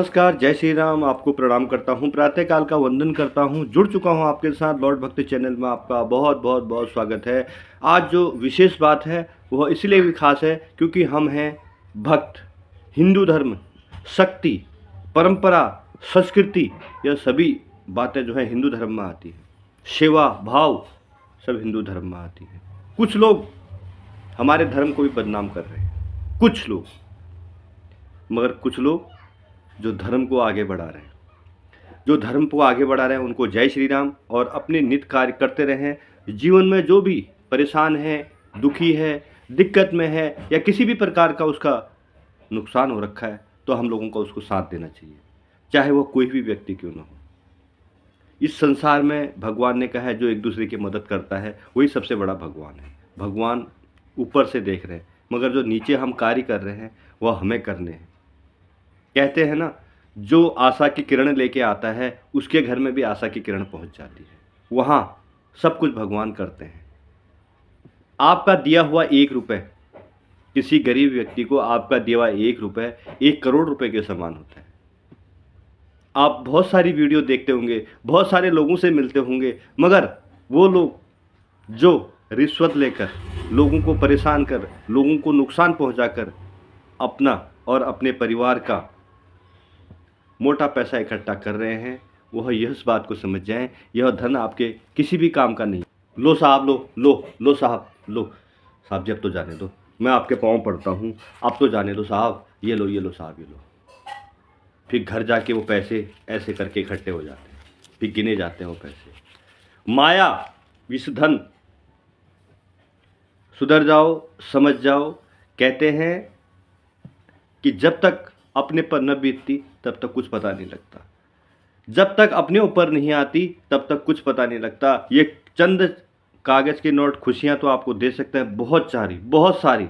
नमस्कार, जय श्री राम। आपको प्रणाम करता हूँ, प्रातःकाल का वंदन करता हूँ। जुड़ चुका हूँ आपके साथ लॉर्ड भक्ति चैनल में। आपका बहुत बहुत बहुत स्वागत है। आज जो विशेष बात है वह इसलिए भी खास है क्योंकि हम हैं भक्त। हिंदू धर्म, शक्ति, परंपरा, संस्कृति, यह सभी बातें जो है हिंदू धर्म में आती हैं। सेवा भाव सब हिंदू धर्म में आती है। कुछ लोग हमारे धर्म को भी बदनाम कर रहे हैं, कुछ लोग, मगर कुछ लोग जो धर्म को आगे बढ़ा रहे हैं, उनको जय श्री राम। और अपने नित्य कार्य करते रहें। जीवन में जो भी परेशान है, दुखी है, दिक्कत में है या किसी भी प्रकार का उसका नुकसान हो रखा है, तो हम लोगों को उसको साथ देना चाहिए, चाहे वो कोई भी व्यक्ति क्यों ना हो। इस संसार में भगवान ने कहा है जो एक दूसरे की मदद करता है वही सबसे बड़ा भगवान है। भगवान ऊपर से देख रहे हैं, मगर जो नीचे हम कार्य कर रहे हैं वह हमें करने हैं। कहते हैं ना, जो आशा की किरण लेके आता है उसके घर में भी आशा की किरण पहुंच जाती है। वहाँ सब कुछ भगवान करते हैं। आपका दिया हुआ 1 रुपये, किसी गरीब व्यक्ति को आपका दिया हुआ 1 रुपये 1 करोड़ रुपए के समान होता है। आप बहुत सारी वीडियो देखते होंगे, बहुत सारे लोगों से मिलते होंगे, मगर वो लोग जो रिश्वत लेकर, लोगों को परेशान कर, लोगों को नुकसान पहुंचाकर अपना और अपने परिवार का मोटा पैसा इकट्ठा कर रहे हैं, वह यह इस बात को समझ जाएं, यह धन आपके किसी भी काम का नहीं। लो साहब, लो साहब, लो साहब जी, अब तो जाने दो, मैं आपके पाँव पड़ता हूँ, अब तो जाने दो साहब, ये लो साहब, ये लो। फिर घर जाके वो पैसे ऐसे करके इकट्ठे हो जाते हैं, फिर गिने जाते हैं वो पैसे। माया विष धन, सुधर जाओ, समझ जाओ। कहते हैं कि जब तक अपने पर न बीतती तब तक कुछ पता नहीं लगता, जब तक अपने ऊपर नहीं आती तब तक कुछ पता नहीं लगता। ये चंद कागज़ के नोट खुशियाँ तो आपको दे सकते हैं, बहुत सारी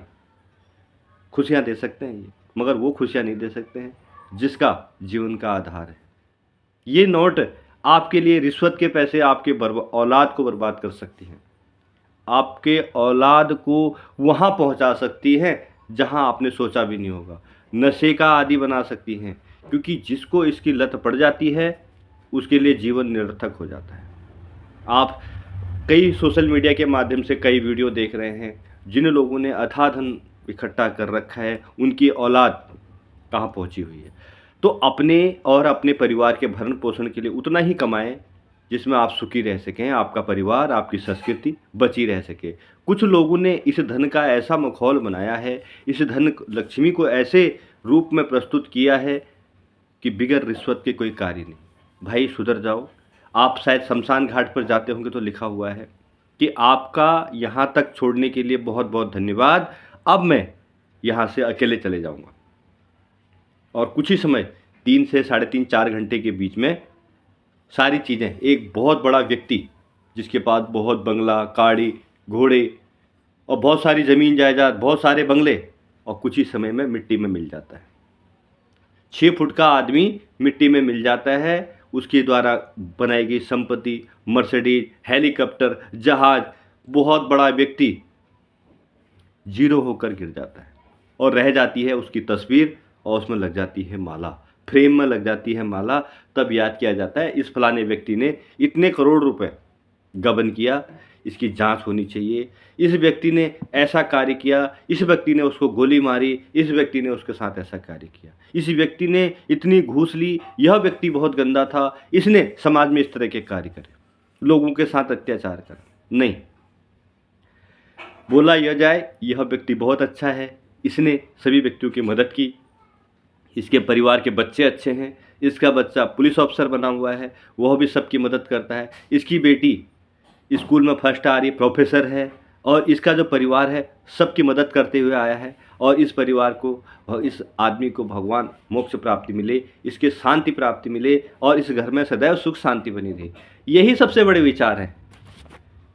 खुशियाँ दे सकते हैं ये, मगर वो खुशियाँ नहीं दे सकते हैं जिसका जीवन का आधार है। ये नोट आपके लिए रिश्वत के पैसे आपके औलाद को बर्बाद कर सकती हैं, आपके औलाद को वहाँ पहुँचा सकती हैं जहाँ आपने सोचा भी नहीं होगा। नशे का आदी बना सकती हैं, क्योंकि जिसको इसकी लत पड़ जाती है उसके लिए जीवन निरर्थक हो जाता है। आप कई सोशल मीडिया के माध्यम से कई वीडियो देख रहे हैं, जिन लोगों ने अथाह धन इकट्ठा कर रखा है उनकी औलाद कहाँ पहुँची हुई है। तो अपने और अपने परिवार के भरण पोषण के लिए उतना ही कमाएं जिसमें आप सुखी रह सकें, आपका परिवार, आपकी संस्कृति बची रह सके। कुछ लोगों ने इस धन का ऐसा माहौल बनाया है, इस धन लक्ष्मी को ऐसे रूप में प्रस्तुत किया है कि बिगर रिश्वत के कोई कार्य नहीं। भाई सुधर जाओ। आप शायद शमशान घाट पर जाते होंगे तो लिखा हुआ है कि आपका यहाँ तक छोड़ने के लिए बहुत बहुत धन्यवाद, अब मैं यहाँ से अकेले चले जाऊँगा। और कुछ ही समय, 3 से 3.5 4 घंटे के बीच में सारी चीज़ें, एक बहुत बड़ा व्यक्ति जिसके पास बहुत बंगला, गाड़ी, घोड़े और बहुत सारी ज़मीन जायदाद, बहुत सारे बंगले, और कुछ ही समय में मिट्टी में मिल जाता है। 6 फुट का आदमी मिट्टी में मिल जाता है। उसके द्वारा बनाई गई संपत्ति, मर्सिडीज, हेलीकॉप्टर, जहाज, बहुत बड़ा व्यक्ति जीरो होकर गिर जाता है और रह जाती है उसकी तस्वीर, और उसमें लग जाती है माला, फ्रेम में लग जाती है माला। तब याद किया जाता है इस फलाने व्यक्ति ने इतने करोड़ रुपए गबन किया, इसकी जांच होनी चाहिए। इस व्यक्ति ने ऐसा कार्य किया, इस व्यक्ति ने उसको गोली मारी, इस व्यक्ति ने उसके साथ ऐसा कार्य किया, इस व्यक्ति ने इतनी घूस ली, यह व्यक्ति बहुत गंदा था, इसने समाज में इस तरह के कार्य करे, लोगों के साथ अत्याचार कर। नहीं, बोला यह जाए यह व्यक्ति बहुत अच्छा है, इसने सभी व्यक्तियों की मदद की, इसके परिवार के बच्चे अच्छे हैं, इसका बच्चा पुलिस ऑफिसर बना हुआ है, वह भी सबकी मदद करता है, इसकी बेटी स्कूल में फर्स्ट आ रही, प्रोफेसर है, और इसका जो परिवार है सबकी मदद करते हुए आया है। और इस परिवार को, इस आदमी को भगवान मोक्ष प्राप्ति मिले, इसके शांति प्राप्ति मिले, और इस घर में सदैव सुख शांति बनी रहे। यही सबसे बड़े विचार हैं।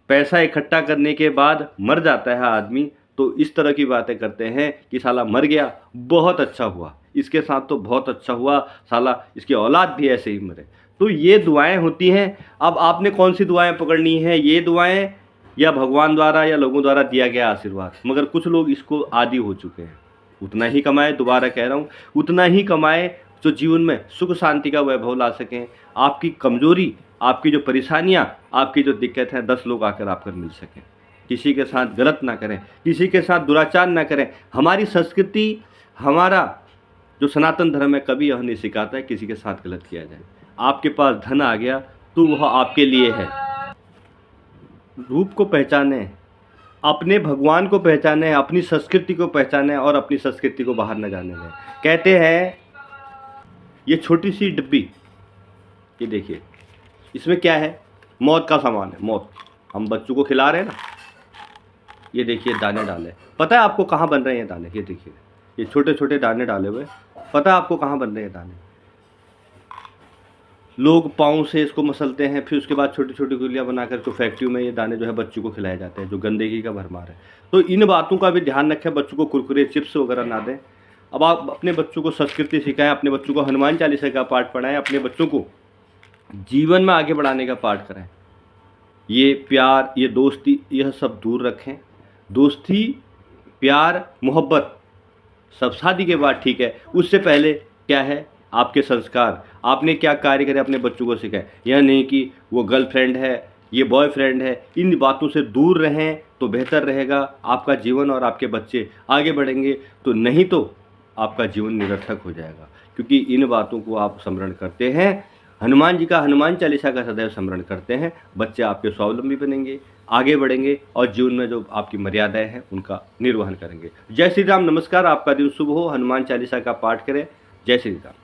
पैसा इकट्ठा करने के बाद मर जाता है आदमी तो इस तरह की बातें करते हैं कि साला मर गया, बहुत अच्छा हुआ, इसके साथ तो बहुत अच्छा हुआ, साला इसकी औलाद भी ऐसे ही मरे। तो ये दुआएं होती हैं। अब आपने कौन सी दुआएं पकड़नी है, ये दुआएं या भगवान द्वारा या लोगों द्वारा दिया गया आशीर्वाद। मगर कुछ लोग इसको आदी हो चुके हैं। उतना ही कमाए, दोबारा कह रहा हूँ, उतना ही कमाए जो जीवन में सुख शांति का वैभव ला सकें। आपकी कमज़ोरी, आपकी जो परेशानियाँ, आपकी जो दिक्कत है 10 लोग आकर आपकर मिल सकें। किसी के साथ गलत ना करें, किसी के साथ दुराचार ना करें। हमारी संस्कृति, हमारा जो सनातन धर्म है कभी यह नहीं सिखाता है किसी के साथ गलत किया जाए। आपके पास धन आ गया तो वह आपके लिए है। रूप को पहचानें, अपने भगवान को पहचानें, अपनी संस्कृति को पहचानें और अपनी संस्कृति को बाहर न जाने दें। कहते हैं ये छोटी सी डिब्बी, ये देखिए इसमें क्या है, मौत का सामान है, मौत। हम बच्चों को खिला रहे हैं ना, ये देखिए दाने डाले, पता है आपको कहाँ बन रहे हैं दाने? ये देखिए ये छोटे छोटे दाने डाले हुए, पता है आपको कहाँ बन रहे हैं दाने? लोग पाँव से इसको मसलते हैं, फिर उसके बाद छोटी छोटी गुलियाँ बनाकर तो फैक्ट्रियों में ये दाने जो है बच्चों को खिलाए जाते हैं, जो गंदगी का भरमार है। तो इन बातों का भी ध्यान रखें, बच्चों को कुरकुरे चिप्स वगैरह ना दें। अब आप अपने बच्चों को संस्कृति सिखाएं, अपने बच्चों को हनुमान चालीसा का पाठ पढ़ाएं, अपने बच्चों को जीवन में आगे बढ़ाने का पाठ कराएं। ये प्यार, ये दोस्ती, यह सब दूर रखें। दोस्ती, प्यार, मोहब्बत सब शादी के बाद ठीक है, उससे पहले क्या है आपके संस्कार, आपने क्या कार्य करे अपने बच्चों को सिखाएं। यह नहीं कि वो गर्लफ्रेंड है, ये बॉयफ्रेंड है, इन बातों से दूर रहें तो बेहतर रहेगा। आपका जीवन और आपके बच्चे आगे बढ़ेंगे, तो नहीं तो आपका जीवन निरर्थक हो जाएगा। क्योंकि इन बातों को आप स्मरण करते हैं, हनुमान जी का, हनुमान चालीसा का सदैव स्मरण करते हैं, बच्चे आपके स्वावलंबी बनेंगे, आगे बढ़ेंगे और जीवन में जो आपकी मर्यादाएं हैं उनका निर्वहन करेंगे। जय श्री राम, नमस्कार। आपका दिन शुभ हो। हनुमान चालीसा का पाठ करें। जय श्री राम।